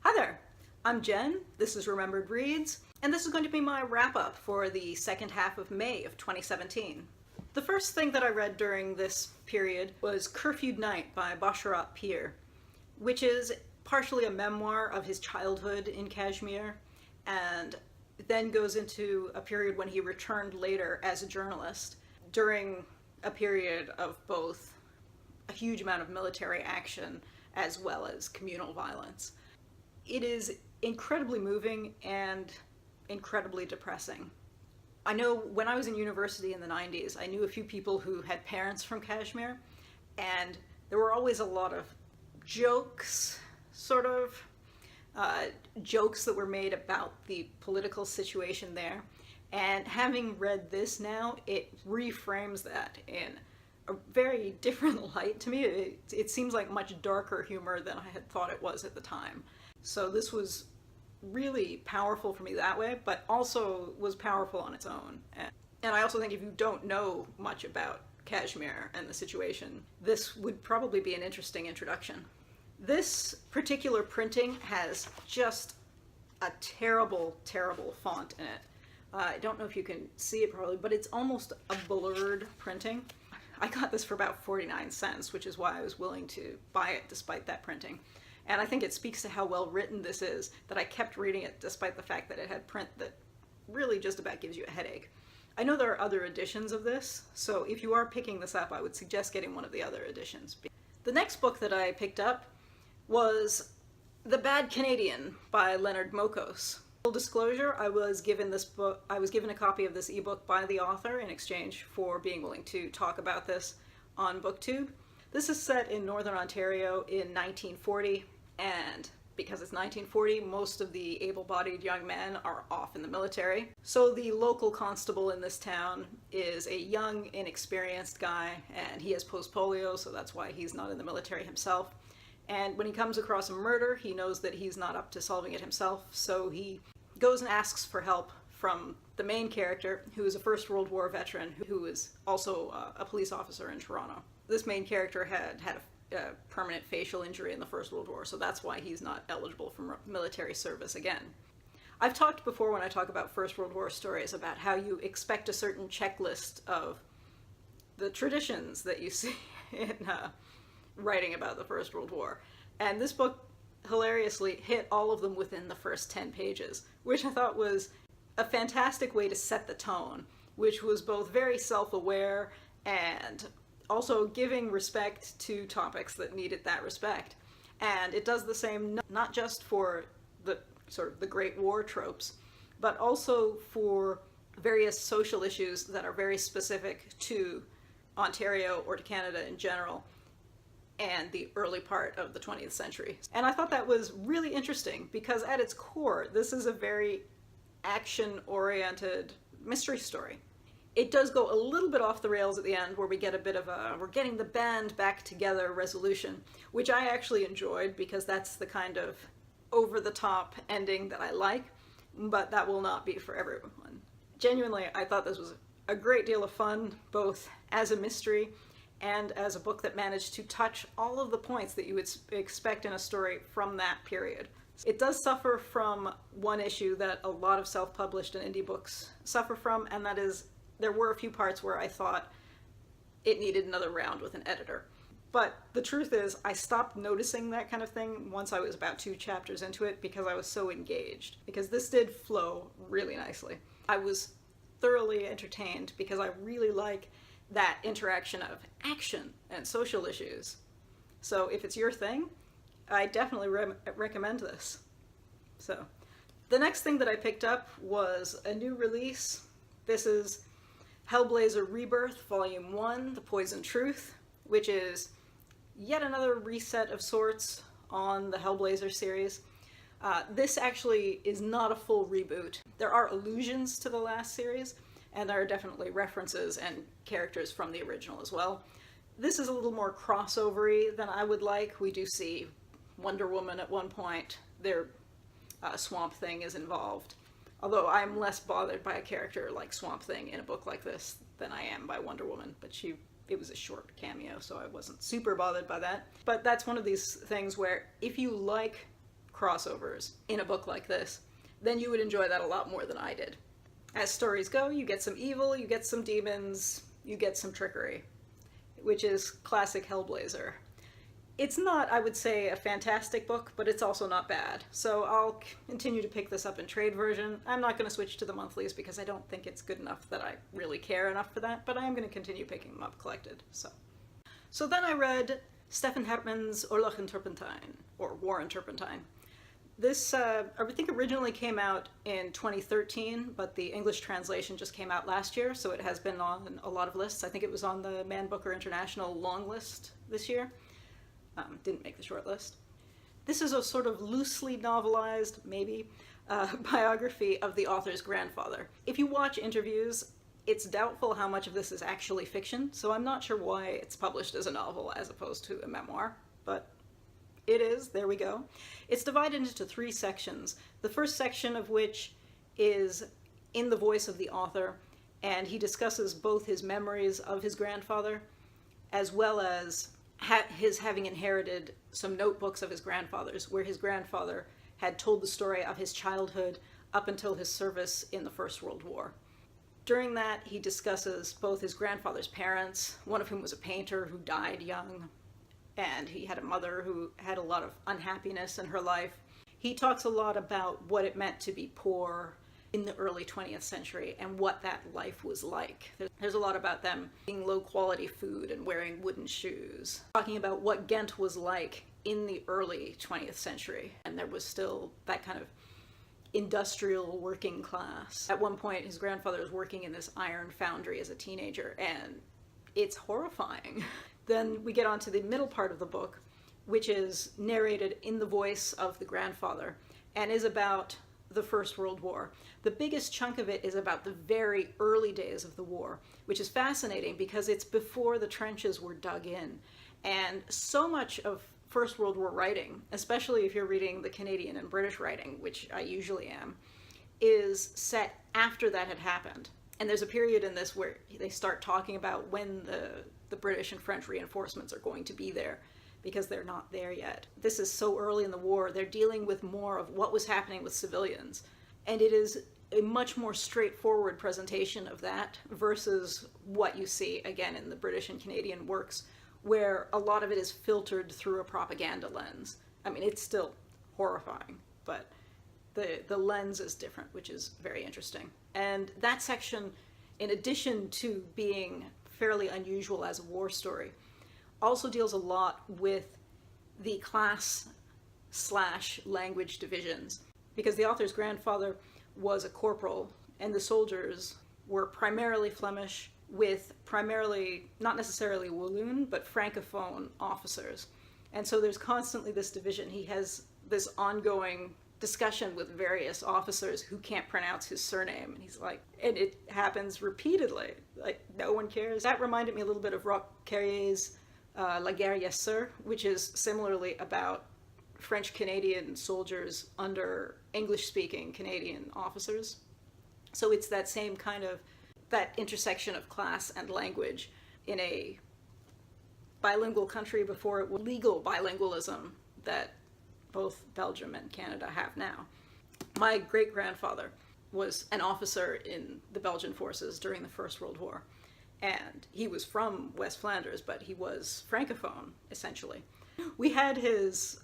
Hi there, I'm Jen, this is Remembered Reads, and this is going to be my wrap-up for the second half of May of 2017. The first thing that I read during this period was Curfew Denied by Basharat, which is partially a memoir of his childhood in Kashmir, and then goes into a period when he returned later as a journalist during a period of both a huge amount of military action as well as communal violence. It is incredibly moving and incredibly depressing. I know when I was in university in the 90s, I knew a few people who had parents from Kashmir, and there were always a lot of jokes, jokes that were made about the political situation there. And having read this now, it reframes that in a very different light to me. It seems like much darker humor than I had thought it was at the time. So this was really powerful for me that way, but also was powerful on its own. And I also think if you don't know much about Kashmir and the situation, this would probably be an interesting introduction. This particular printing has just a terrible, terrible font in it. I don't know if you can see it probably, but it's almost a blurred printing. I got this for about 49 cents, which is why I was willing to buy it despite that printing. And I think it speaks to how well written this is that I kept reading it despite the fact that it had print that really just about gives you a headache. I know there are other editions of this, so if you are picking this up, I would suggest getting one of the other editions. The next book that I picked up was The Bad Jaden by Leonard Mokos. Full disclosure, I was given a copy of this ebook by the author in exchange for being willing to talk about this on BookTube. This is set in Northern Ontario in 1940, and because it's 1940, most of the able-bodied young men are off in the military. So the local constable in this town is a young, inexperienced guy, and he has post-polio, so that's why he's not in the military himself. And when he comes across a murder, he knows that he's not up to solving it himself, so he goes and asks for help from the main character, who is a First World War veteran, who is also a police officer in Toronto. This main character had a permanent facial injury in the First World War, so that's why he's not eligible for military service again. I've talked before when I talk about First World War stories about how you expect a certain checklist of the traditions that you see in writing about the First World War. And this book hilariously hit all of them within the first 10 pages, which I thought was a fantastic way to set the tone, which was both very self-aware and also giving respect to topics that needed that respect. And it does the same not just for the the Great War tropes, but also for various social issues that are very specific to Ontario or to Canada in general and the early part of the 20th century. And I thought that was really interesting because at its core, this is a very action-oriented mystery story. It does go a little bit off the rails at the end where we get a bit of a we're getting the band back together resolution, which I actually enjoyed because that's the kind of over-the-top ending that I like, but that will not be for everyone. Genuinely, I thought this was a great deal of fun, both as a mystery and as a book that managed to touch all of the points that you would expect in a story from that period. It does suffer from one issue that a lot of self-published and indie books suffer from, and that is there were a few parts where I thought it needed another round with an editor. But the truth is, I stopped noticing that kind of thing once I was about 2 chapters into it because I was so engaged. Because this did flow really nicely. I was thoroughly entertained because I really like that interaction of action and social issues. So if it's your thing, I definitely recommend this. So, the next thing that I picked up was a new release. This is Hellblazer Rebirth, Volume 1, The Poison Truth, which is yet another reset of sorts on the Hellblazer series. This actually is not a full reboot. There are allusions to the last series, and there are definitely references and characters from the original as well. This is a little more crossovery than I would like. We do see Wonder Woman at one point. Their Swamp Thing is involved. Although I'm less bothered by a character like Swamp Thing in a book like this than I am by Wonder Woman, but it was a short cameo, so I wasn't super bothered by that. But that's one of these things where if you like crossovers in a book like this, then you would enjoy that a lot more than I did. As stories go, you get some evil, you get some demons, you get some trickery, which is classic Hellblazer. It's not, I would say, a fantastic book, but it's also not bad. So I'll continue to pick this up in trade version. I'm not going to switch to the monthlies because I don't think it's good enough that I really care enough for that, but I am going to continue picking them up collected. So then I read Stefan Happens' Oorlog and Turpentine, or War and Turpentine. This, I think, originally came out in 2013, but the English translation just came out last year, so it has been on a lot of lists. I think it was on the Man Booker International long list this year. Didn't make the short list. This is a sort of loosely novelized, maybe, biography of the author's grandfather. If you watch interviews, it's doubtful how much of this is actually fiction, so I'm not sure why it's published as a novel as opposed to a memoir, but it is, there we go. It's divided into 3 sections, the first section of which is in the voice of the author, and he discusses both his memories of his grandfather, as well as his having inherited some notebooks of his grandfather's, where his grandfather had told the story of his childhood up until his service in the First World War. During that, he discusses both his grandfather's parents, one of whom was a painter who died young, and he had a mother who had a lot of unhappiness in her life. He talks a lot about what it meant to be poor in the early 20th century and what that life was like. There's a lot about them eating low-quality food and wearing wooden shoes. Talking about what Ghent was like in the early 20th century, and there was still that kind of industrial working class. At one point, his grandfather was working in this iron foundry as a teenager, and it's horrifying. Then we get on to the middle part of the book, which is narrated in the voice of the grandfather, and is about the First World War. The biggest chunk of it is about the very early days of the war, which is fascinating because it's before the trenches were dug in. And so much of First World War writing, especially if you're reading the Canadian and British writing, which I usually am, is set after that had happened. And there's a period in this where they start talking about when the British and French reinforcements are going to be there, because they're not there yet. This is so early in the war, they're dealing with more of what was happening with civilians. And it is a much more straightforward presentation of that versus what you see, again, in the British and Canadian works, where a lot of it is filtered through a propaganda lens. I mean, it's still horrifying, but the lens is different, which is very interesting. And that section, in addition to being fairly unusual as a war story, also deals a lot with the class/language divisions, because the author's grandfather was a corporal and the soldiers were primarily Flemish, with primarily, not necessarily Walloon, but Francophone officers. And so there's constantly this division. He has this ongoing discussion with various officers who can't pronounce his surname, and he's like, and it happens repeatedly, like no one cares. That reminded me a little bit of Roch Carrier's La Guerre Yes Sir, which is similarly about French-Canadian soldiers under English-speaking Canadian officers. So it's that same kind of, that intersection of class and language in a bilingual country before it was legal bilingualism that both Belgium and Canada have now. My great-grandfather was an officer in the Belgian forces during the First World War. And he was from West Flanders, but he was Francophone, essentially. We had his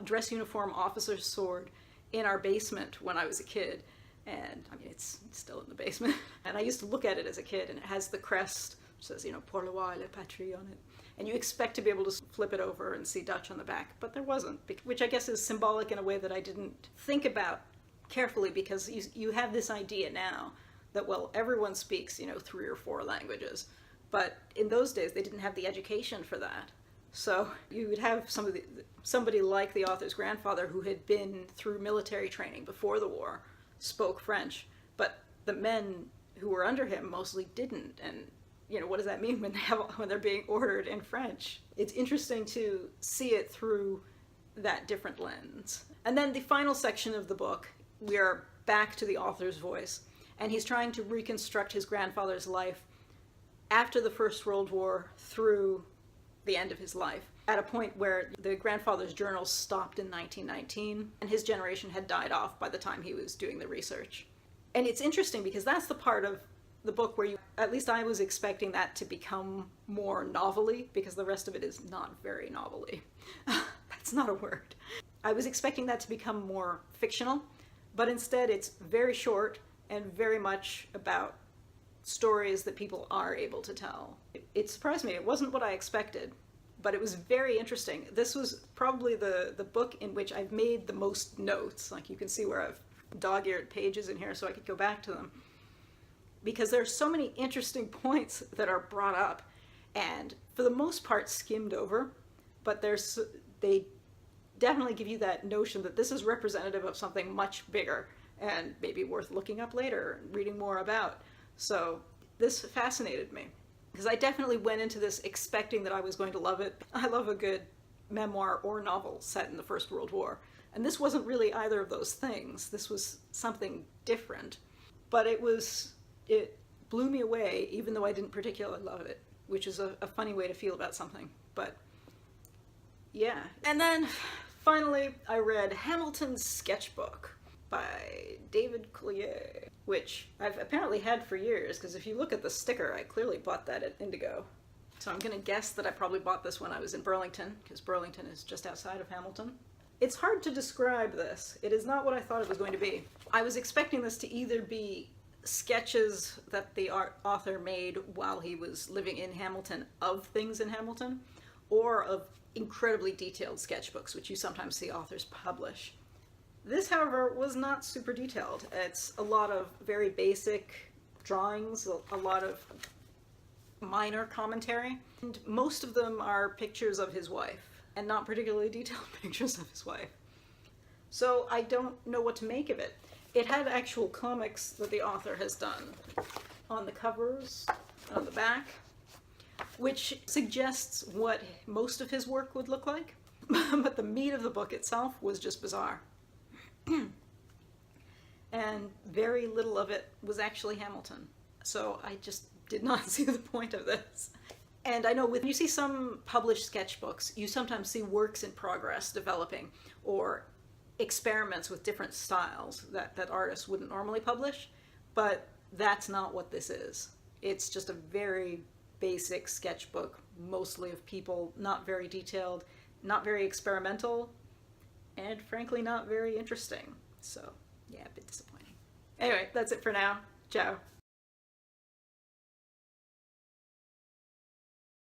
dress uniform officer's sword in our basement when I was a kid. And, I mean, it's still in the basement. And I used to look at it as a kid, and it has the crest, which says, you know, Pour le roi et la patrie on it. And you expect to be able to flip it over and see Dutch on the back, but there wasn't, which I guess is symbolic in a way that I didn't think about carefully, because you have this idea now that, well, everyone speaks, you know, 3 or 4 languages. But in those days, they didn't have the education for that. So you would have somebody like the author's grandfather who had been through military training before the war, spoke French, but the men who were under him mostly didn't. And, you know, what does that mean when they're being ordered in French? It's interesting to see it through that different lens. And then the final section of the book, we are back to the author's voice. And he's trying to reconstruct his grandfather's life after the First World War through the end of his life. at a point where the grandfather's journal stopped in 1919, and his generation had died off by the time he was doing the research. And it's interesting because that's the part of the book where at least I was expecting that to become more novel-y, because the rest of it is not very novel-y. That's not a word. I was expecting that to become more fictional, but instead it's very short and very much about stories that people are able to tell. It surprised me. It wasn't what I expected, but it was very interesting. This was probably the book in which I've made the most notes. Like, you can see where I've dog-eared pages in here so I could go back to them. Because there are so many interesting points that are brought up, and for the most part skimmed over, but they definitely give you that notion that this is representative of something much bigger and maybe worth looking up later and reading more about. So this fascinated me, because I definitely went into this expecting that I was going to love it. I love a good memoir or novel set in the First World War, and this wasn't really either of those things. This was something different, but it blew me away, even though I didn't particularly love it, which is a funny way to feel about something, but yeah. And then finally I read Hamilton's Sketchbook by David Collier, which I've apparently had for years, because if you look at the sticker, I clearly bought that at Indigo. So I'm gonna guess that I probably bought this when I was in Burlington, because Burlington is just outside of Hamilton. It's hard to describe this. It is not what I thought it was going to be. I was expecting this to either be sketches that the author made while he was living in Hamilton of things in Hamilton, or of incredibly detailed sketchbooks, which you sometimes see authors publish. This, however, was not super detailed. It's a lot of very basic drawings, a lot of minor commentary, and most of them are pictures of his wife, and not particularly detailed pictures of his wife. So I don't know what to make of it. It had actual comics that the author has done on the covers, on the back, which suggests what most of his work would look like, but the meat of the book itself was just bizarre. And very little of it was actually Hamilton. So I just did not see the point of this. And I know when you see some published sketchbooks, you sometimes see works in progress developing, or experiments with different styles that artists wouldn't normally publish, but that's not what this is. It's just a very basic sketchbook, mostly of people, not very detailed, not very experimental, and frankly not very interesting. So yeah, a bit disappointing. Anyway, that's it for now. Ciao.